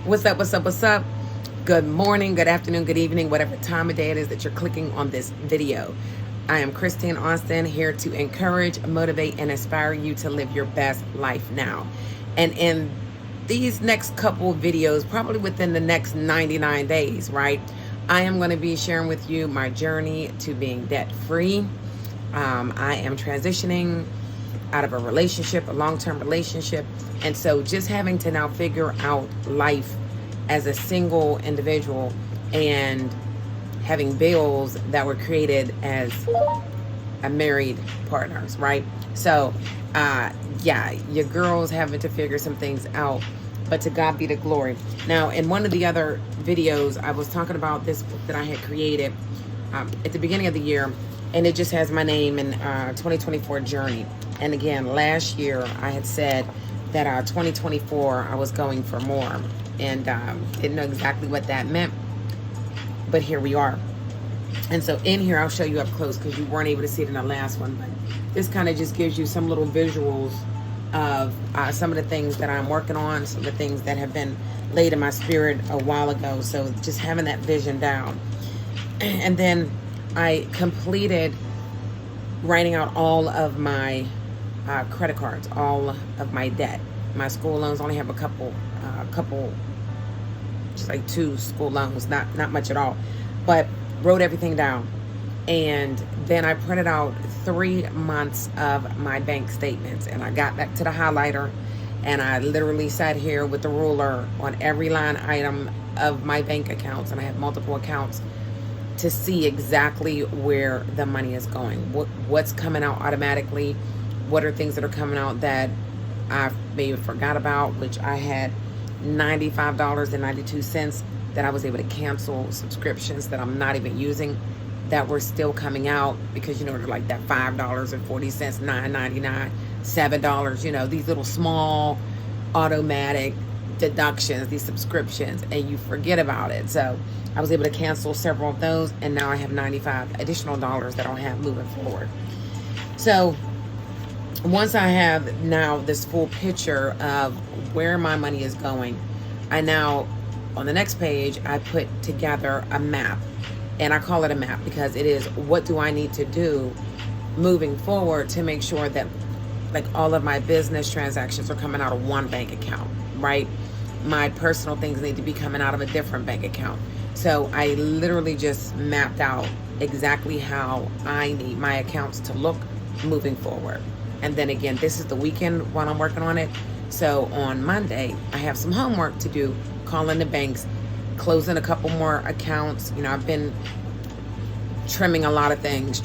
What's up, what's up, what's up? Good morning, good afternoon, good evening, whatever time of day it is that you're clicking on this video. I am Christine Austin, here to encourage, motivate, and inspire you to live your best life now. And in these next couple of videos, probably within the next 99 days, right, I am going to be sharing with you my journey to being debt-free. I am transitioning out of a relationship, a long-term relationship. And so just having to now figure out life as a single individual and having bills that were created as a married partners, right? So, yeah, your girl's having to figure some things out, but to God be the glory. Now, in one of the other videos, I was talking about this book that I had created at the beginning of the year, and it just has my name in 2024 journey. And again, last year I had said that 2024 I was going for more, and didn't know exactly what that meant, but here we are. And so in here I'll show you up close because you weren't able to see it in the last one, but this kind of just gives you some little visuals of some of the things that I'm working on, some of the things that have been laid in my spirit a while ago. So just having that vision down. And then I completed writing out all of my credit cards, all of my debt. My school loans, only have a couple, just like 2 school loans, not much at all, but wrote everything down. And then I printed out 3 months of my bank statements, and I got back to the highlighter, and I literally sat here with the ruler on every line item of my bank accounts, and I have multiple accounts, to see exactly where the money is going, what's coming out automatically, what are things that are coming out that I maybe forgot about, which I had $95.92 that I was able to cancel, subscriptions that I'm not even using that were still coming out because, you know, they're like that $5.40, $9.99, $7, you know, these little small automatic deductions, these subscriptions, and you forget about it. So I was able to cancel several of those, and now I have 95 additional dollars that I'll have moving forward. So once I have now this full picture of where my money is going, I now, on the next page, I put together a map. And I call it a map because it is, what do I need to do moving forward to make sure that like all of my business transactions are coming out of one bank account, right? My personal things need to be coming out of a different bank account. So I literally just mapped out exactly how I need my accounts to look moving forward. And then again, this is the weekend while I'm working on it. So on Monday, I have some homework to do, calling the banks, closing a couple more accounts. You know, I've been trimming a lot of things,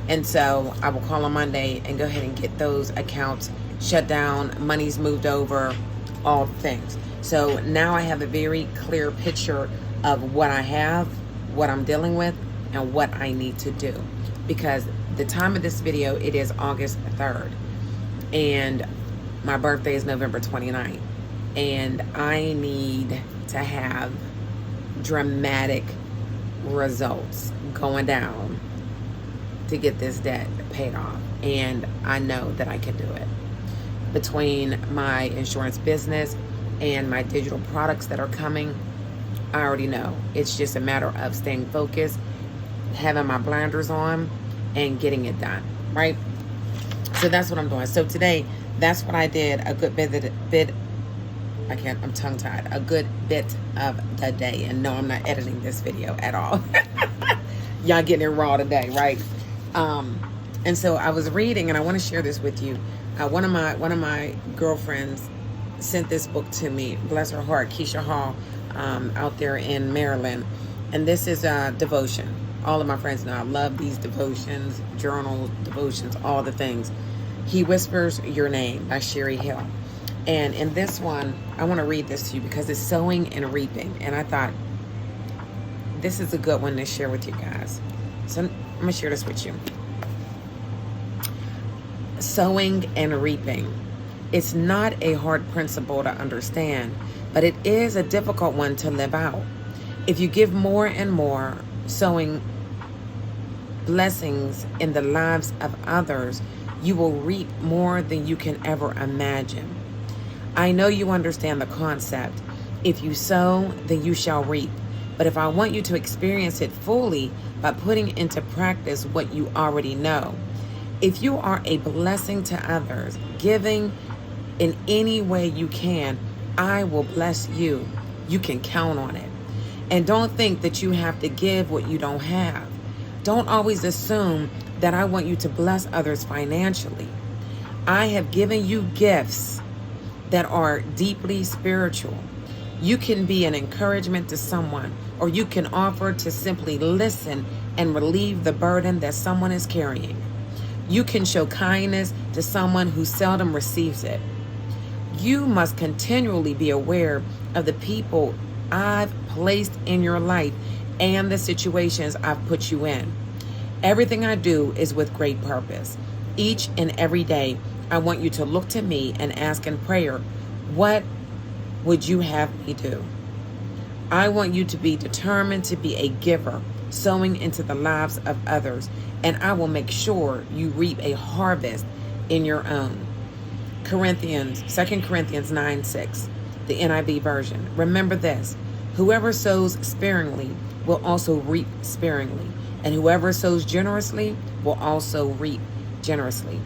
And so I will call on Monday and go ahead and get those accounts shut down, money's moved over, all things. So now I have a very clear picture of what I have, what I'm dealing with, and what I need to do. Because the time of this video, it is August 3rd. And my birthday is November 29th. And I need to have dramatic results going down to get this debt paid off. And I know that I can do it. Between my insurance business and my digital products that are coming, I already know. It's just a matter of staying focused, having my blinders on, and getting it done, right? So that's what I'm doing. So today, that's what I did a good I'm tongue-tied, a good bit of the day. And no, I'm not editing this video at all. Y'all getting it raw today, right? And so I was reading, and I want to share this with you. One of my girlfriends sent this book to me, bless her heart, Keisha Hall, out there in Maryland. And this is a devotion. All of my friends know I love these devotions, journal devotions, all the things. He Whispers Your Name by Sherry Hill. And in this one, I want to read this to you because it's Sowing and Reaping. And I thought this is a good one to share with you guys. So I'm going to share this with you. Sowing and reaping. It's not a hard principle to understand, but it is a difficult one to live out. If you give more and more, sowing blessings in the lives of others, you will reap more than you can ever imagine. I know you understand the concept, If you sow, then you shall reap. But if I want you to experience it fully by putting into practice what you already know, if you are a blessing to others, giving in any way you can, I will bless you. You can count on it. And don't think that you have to give what you don't have. Don't always assume that I want you to bless others financially. I have given you gifts that are deeply spiritual. You can be an encouragement to someone, or you can offer to simply listen and relieve the burden that someone is carrying. You can show kindness to someone who seldom receives it. You must continually be aware of the people I've placed in your life and the situations I've put you in. Everything I do is with great purpose. Each and every day, I want you to look to me and ask in prayer, what would you have me do? I want you to be determined to be a giver, sowing into the lives of others, and I will make sure you reap a harvest in your own. 2 Corinthians 9:6, the NIV version. Remember this, whoever sows sparingly will also reap sparingly, and whoever sows generously will also reap generously.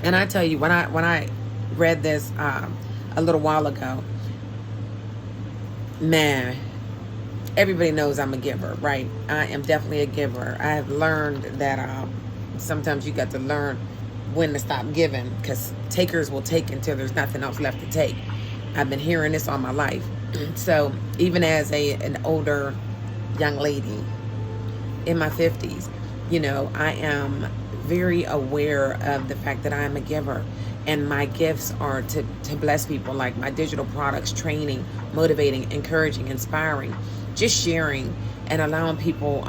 And I tell you, when I read this a little while ago, man, everybody knows I'm a giver, right? I am definitely a giver. I have learned that sometimes you got to learn when to stop giving, because takers will take until there's nothing else left to take. I've been hearing this all my life. So even as an older young lady in my 50s, you know, I am very aware of the fact that I am a giver, and my gifts are to bless people, like my digital products, training, motivating, encouraging, inspiring, just sharing and allowing people,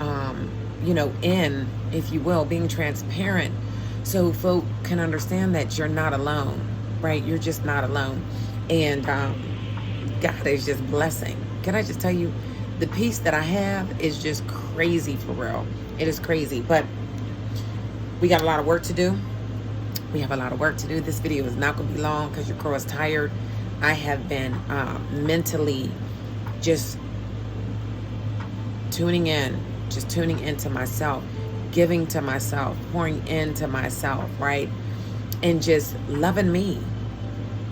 you know, in, if you will, being transparent so folk can understand that you're not alone, right? You're just not alone. And God is just blessing. Can I just tell you, the peace that I have is just crazy, for real. It is crazy. But we got a lot of work to do. We have a lot of work to do. This video is not going to be long because your girl is tired. I have been mentally just tuning into myself, giving to myself, pouring into myself, right? And just loving me,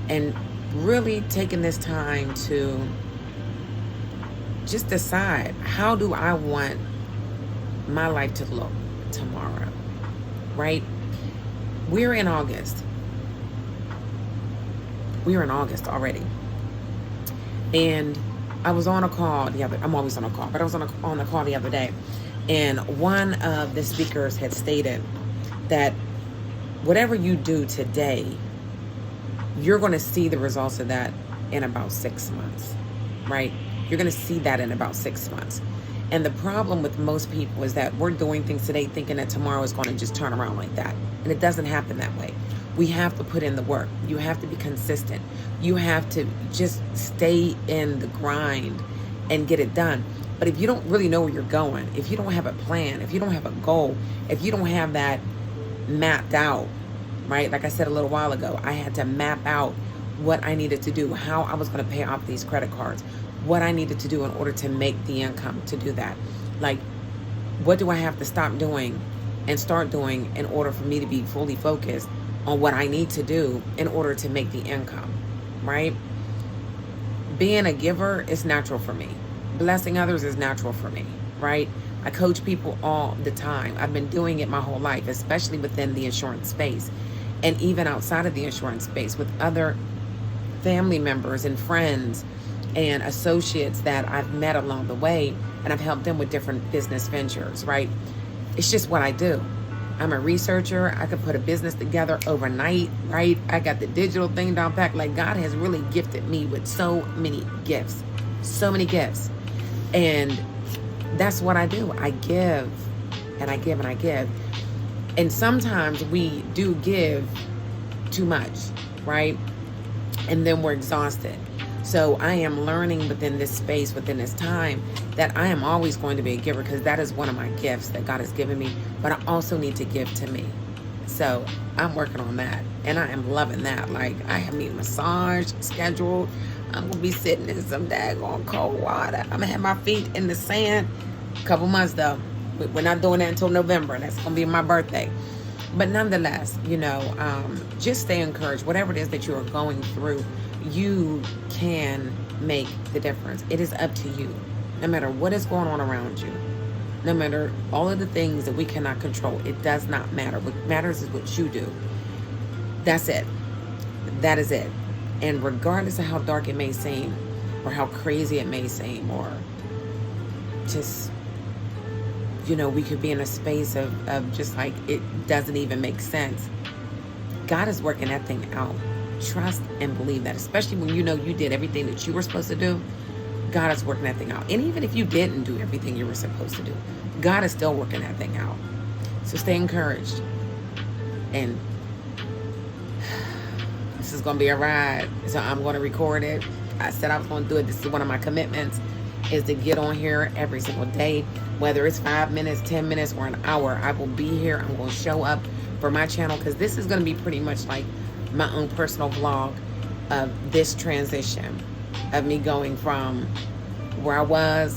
and really taking this time to just decide, how do I want my life to look tomorrow, right? We're in August. We're in August already. And I was on a call I'm always on a call, but I was on a call the other day, and one of the speakers had stated that whatever you do today, you're going to see the results of that in about 6 months, right? You're going to see that in about 6 months. And the problem with most people is that we're doing things today thinking that tomorrow is going to just turn around like that. And it doesn't happen that way. We have to put in the work. You have to be consistent. You have to just stay in the grind and get it done. But if you don't really know where you're going, if you don't have a plan, if you don't have a goal, if you don't have that mapped out, right? Like I said a little while ago, I had to map out what I needed to do, how I was going to pay off these credit cards, what I needed to do in order to make the income to do that. Like, what do I have to stop doing and start doing in order for me to be fully focused on what I need to do in order to make the income, right? Being a giver is natural for me. Blessing others is natural for me, right? I coach people all the time. I've been doing it my whole life, especially within the insurance space, and even outside of the insurance space with other family members and friends and associates that I've met along the way, and I've helped them with different business ventures, right? It's just what I do. I'm a researcher. I could put a business together overnight, right? I got the digital thing down pat. Like, God has really gifted me with so many gifts, so many gifts. And that's what I do. I give and I give and I give. And sometimes we do give too much, right? And then we're exhausted. So I am learning within this space, within this time, that I am always going to be a giver, because that is one of my gifts that God has given me. But I also need to give to me. So I'm working on that, and I am loving that. Like, I have me massage scheduled. I'm gonna be sitting in some daggone cold water. I'm gonna have my feet in the sand. A couple months though. We're not doing that until November. That's gonna be my birthday. But nonetheless, you know, just stay encouraged. Whatever it is that you are going through, you can make the difference. It is up to you. No matter what is going on around you, no matter all of the things that we cannot control, it does not matter. What matters is what you do. That's it. That is it. And regardless of how dark it may seem, or how crazy it may seem, or just, you know, we could be in a space of just like, it doesn't even make sense. God is working that thing out. Trust and believe that, especially when you know you did everything that you were supposed to do. God is working that thing out. And even if you didn't do everything you were supposed to do, God is still working that thing out. So stay encouraged. And this is going to be a ride. So I'm going to record it. I said I was going to do it. This is one of my commitments, is to get on here every single day. Whether it's 5 minutes, 10 minutes, or an hour, I will be here. I'm going to show up for my channel, because this is going to be pretty much like my own personal vlog of this transition of me going from where I was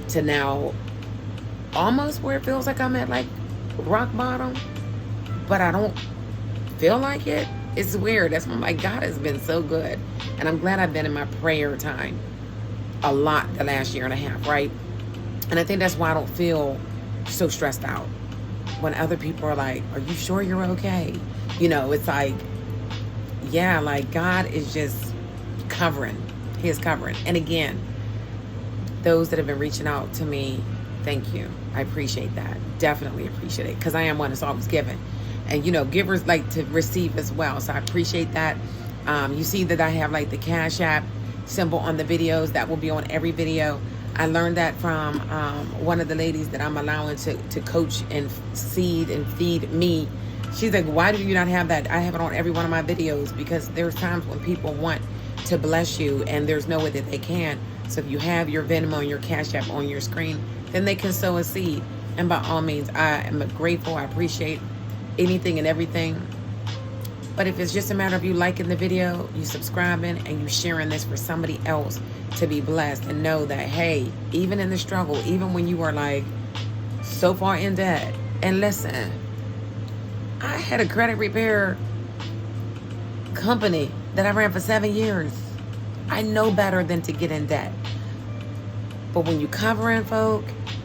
to now almost where it feels like I'm at like rock bottom, but I don't feel like it. It's weird. That's why I'm like, God has been so good. And I'm glad I've been in my prayer time a lot the last year and a half, right? And I think that's why I don't feel so stressed out. When other people are like, are you sure you're okay? You know, it's like, yeah, like God is just covering. He is covering. And again, those that have been reaching out to me, thank you. I appreciate that. Definitely appreciate it. Because I am one that's always giving. And, you know, givers like to receive as well. So I appreciate that. You see that I have like the Cash App symbol on the videos. That will be on every video. I learned that from one of the ladies that I'm allowing to coach and seed and feed me. She's like, why do you not have that? I have it on every one of my videos, because there's times when people want to bless you and there's no way that they can. So if you have your Venmo and your Cash App on your screen, then they can sow a seed. And by all means, I am grateful. I appreciate anything and everything. But if it's just a matter of you liking the video, you subscribing, and you sharing this for somebody else to be blessed, and know that, hey, even in the struggle, even when you are like so far in debt, and listen, I had a credit repair company that I ran for 7 years. I know better than to get in debt. But when you covering folk,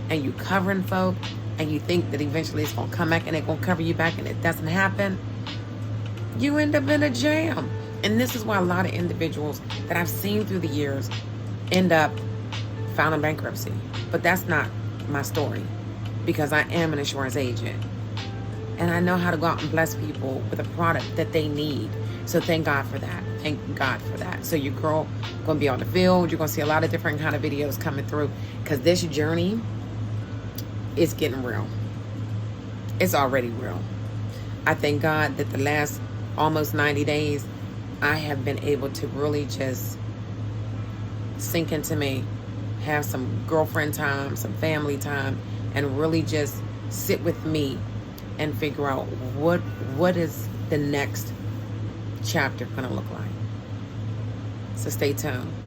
and you covering folk, and you think that eventually it's going to come back and it's going to cover you back, and it doesn't happen, you end up in a jam. And this is why a lot of individuals that I've seen through the years end up filing bankruptcy. But that's not my story, because I am an insurance agent. And I know how to go out and bless people with a product that they need. So thank God for that. Thank God for that. So your girl going to be on the field. You're going to see a lot of different kind of videos coming through, because this journey is getting real. It's already real. I thank God that the last almost 90 days, I have been able to really just sink into me, have some girlfriend time, some family time, and really just sit with me and figure out what is the next chapter going to look like. So stay tuned.